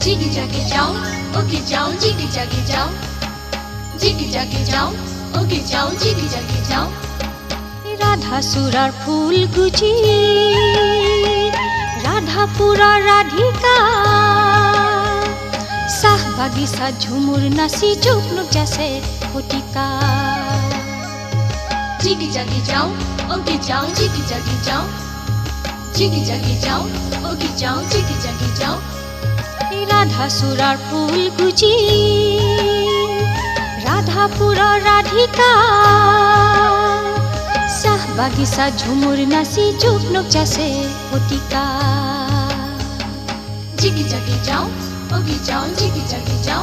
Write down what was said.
জিগি জাগি যাও ওকে যাও জিগি জাগি যাও জিগি জাগি যাও ওকে যাও জিগি জাগি যাও রাধা সুরার ফুল গুজি রাধাপুরা রাধিকা সাহ বাগিচা ঝুমুর নাচি যুগনুক যাছে ফটিকা জিগি জাগি যাও ওকে যাও জিগি জাগি যাও জিগি জাগি যাও ওকে যাও জিগি জাগি যাও রাধা সুরার ফুল গুজি রাধাপুরা রাধিকা সাহ বাগিচা ঝুমুর নাচি যুগনুক যাছে ফটিকা জিগি জাগি যাও ওকে যাও জিগি জাগি যাও